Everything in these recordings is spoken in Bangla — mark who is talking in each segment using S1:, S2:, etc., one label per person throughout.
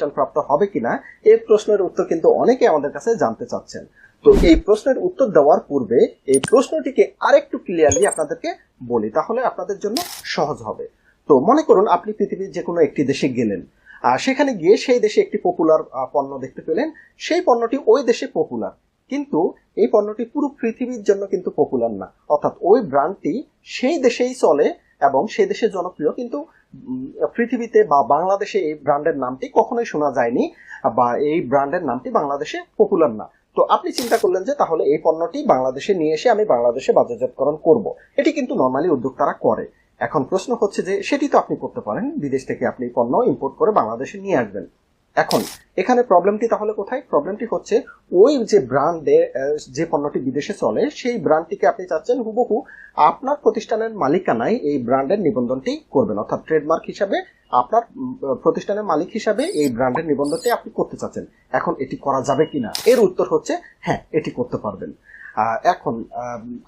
S1: প্রতিষ্ঠান প্রাপ্ত হবে কিনা এই প্রশ্নের উত্তর কিন্তু অনেকে আমাদের কাছে জানতে চাচ্ছেন। তো এই প্রশ্নের উত্তর দেওয়ার পূর্বে এই প্রশ্নটিকে আরেকটু ক্লিয়ারলি আপনাদেরকে বলি, তাহলে আপনাদের জন্য সহজ হবে। তো মনে করুন আপনি পৃথিবীর যে কোনো একটি দেশে গেলেন, সেখানে গিয়ে সেই দেশে একটি পপুলার পণ্য দেখতে পেলেন, সেই পণ্যটি ওই দেশে পপুলার, কিন্তু এই পণ্যটি পুরো পৃথিবীর জন্য কিন্তু পপুলার না, অর্থাৎ ওই ব্র্যান্ডটি সেই দেশেই চলে এবং সেই দেশে জনপ্রিয়, কিন্তু পৃথিবীতে বা বাংলাদেশে এই ব্র্যান্ডের নামটি কখনোই শোনা যায়নি বা এই ব্র্যান্ডের নামটি বাংলাদেশে পপুলার না। তো আপনি চিন্তা করলেন যে তাহলে এই পণ্যটি বাংলাদেশে নিয়ে এসে আমি বাংলাদেশে বাজারজাতকরণ করব। এটি কিন্তু নর্মালি উদ্যোক্তারা করে। এখন প্রশ্ন হচ্ছে যে সেটি তো আপনি করতে পারেন, বিদেশ থেকে আপনি পণ্য ইম্পোর্ট করে বাংলাদেশে নিয়ে আসবেন। এখন এখানে প্রবলেমটি তাহলে কোথায়? প্রবলেমটি হচ্ছে ওই যে ব্র্যান্ডে যে পণ্যটি বিদেশে চলে সেই ব্র্যান্ডটিকে আপনি চাচ্ছেন হুবহু আপনার প্রতিষ্ঠানের মালিকানায় এই ব্র্যান্ডের নিবন্ধনটি করবেন, অর্থাৎ ট্রেডমার্ক হিসাবে আপনার প্রতিষ্ঠানের মালিক হিসাবে এই ব্র্যান্ডের নিবন্ধনটি আপনি করতে চাচ্ছেন। এখন এটি করা যাবে কিনা? এর উত্তর হচ্ছে হ্যাঁ, এটি করতে পারবেন। এখন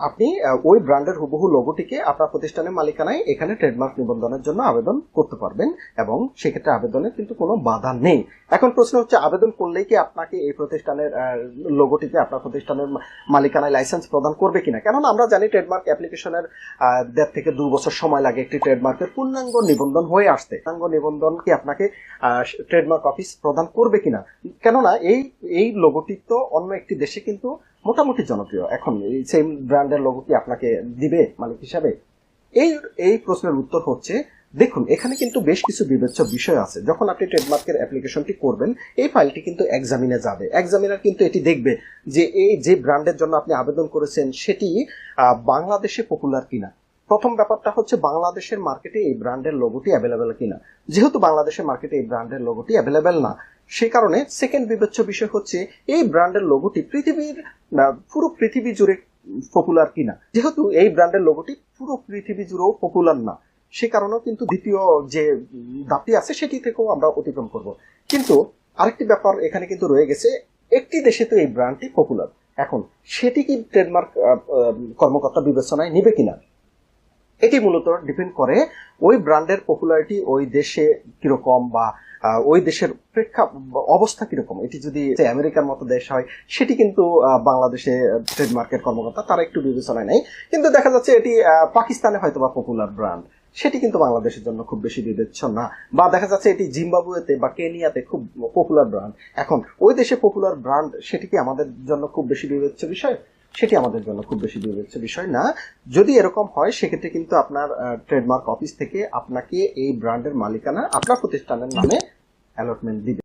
S1: আপনি ওই ব্র্যান্ডের হুবহু লোগোটিকে আপনার প্রতিষ্ঠানের মালিকানায় এখানে ট্রেডমার্ক নিবন্ধনের জন্য আবেদন করতে পারবেন এবং সেক্ষেত্রে আবেদনের কিন্তু কোনো বাধা নেই। এখন প্রশ্ন হচ্ছে আবেদন করলেই কি আপনাকে এই প্রতিষ্ঠানের লোগোটিকে আপনার প্রতিষ্ঠানের মালিকানায় লাইসেন্স প্রদান করবে কিনা? কেননা আমরা জানি ট্রেডমার্ক অ্যাপ্লিকেশনের 1.5 থেকে 2 বছর সময় লাগে একটি ট্রেডমার্কের পূর্ণাঙ্গ নিবন্ধন হয়ে আসতে। পূর্ণাঙ্গ নিবন্ধন কি আপনাকে ট্রেডমার্ক অফিস প্রদান করবে কিনা? কেননা এই লোগোটি তো অন্য একটি দেশে কিন্তু মোটামুটি জনপ্রিয়। এখন এই সেম ব্র্যান্ডের লোগো কি আপনাকে দিবে মালিক হিসাবে? এই প্রশ্নের উত্তর হচ্ছে দেখুন, এখানে কিন্তু বেশ কিছু বিবেচ্য বিষয় আছে। যখন আপনি ট্রেডমার্কের অ্যাপ্লিকেশনটি করবেন এই ফাইলটি কিন্তু এক্সামিনে যাবে। এক্সামিনার কিন্তু এটি দেখবে যে এই যে ব্র্যান্ডের জন্য আপনি আবেদন করেছেন সেটি বাংলাদেশে পপুলার কিনা। প্রথম ব্যাপারটা হচ্ছে বাংলাদেশের মার্কেটে এই ব্র্যান্ডের লোগোটি অ্যাভেলেবেল কিনা। যেহেতু বাংলাদেশের মার্কেটে এই ব্র্যান্ডের লোগোটি অ্যাভেলেবেল না, সে কারণে সেকেন্ড বিবেচ্য বিষয় হচ্ছে এই ব্র্যান্ডের লোগোটি পুরো পৃথিবী জুড়ে পপুলার কিনা। যেহেতু এই ব্র্যান্ডের লোগোটি পুরো পৃথিবী জুড়েও পপুলার না, সে কারণেও কিন্তু দ্বিতীয় যে ধাপটি আছে সেটি থেকেও আমরা অতিক্রম করব। কিন্তু আরেকটি ব্যাপার এখানে কিন্তু রয়ে গেছে, একটি দেশে তো এই ব্র্যান্ডটি পপুলার, এখন সেটি কি ট্রেডমার্ক কর্মকর্তা বিবেচনায় নেবে কিনা। এটি মূলত ডিপেন্ড করে ওই ব্র্যান্ডের পপুলারিটি ওই দেশে কিরকম বা ওই দেশের অবস্থা কিরকম। এটি যদি আমেরিকার মতো দেশ হয় সেটি কিন্তু বাংলাদেশে ট্রেডমার্কের কর্মকর্তা তারা একটু বিবেচনায় নেয়, কিন্তু দেখা যাচ্ছে এটি পাকিস্তানে হয়তো বা পপুলার ব্র্যান্ড, সেটি কিন্তু বাংলাদেশের জন্য খুব বেশি বিবেচ্য না। বা দেখা যাচ্ছে এটি জিম্বাবুয়েতে বা কেনিয়াতে খুব পপুলার ব্র্যান্ড, এখন ওই দেশে পপুলার ব্র্যান্ড সেটি কি আমাদের জন্য খুব বেশি বিবেচ্য বিষয়? সেটি আমাদের জন্য খুব বেশি বিবেচ্য বিষয় না। যদি এরকম হয় সেক্ষেত্রে কিন্তু আপনার ট্রেডমার্ক অফিস থেকে আপনাকে এই ব্র্যান্ডের মালিকানা আপনার প্রতিষ্ঠানের নামে অ্যালটমেন্ট দিবে।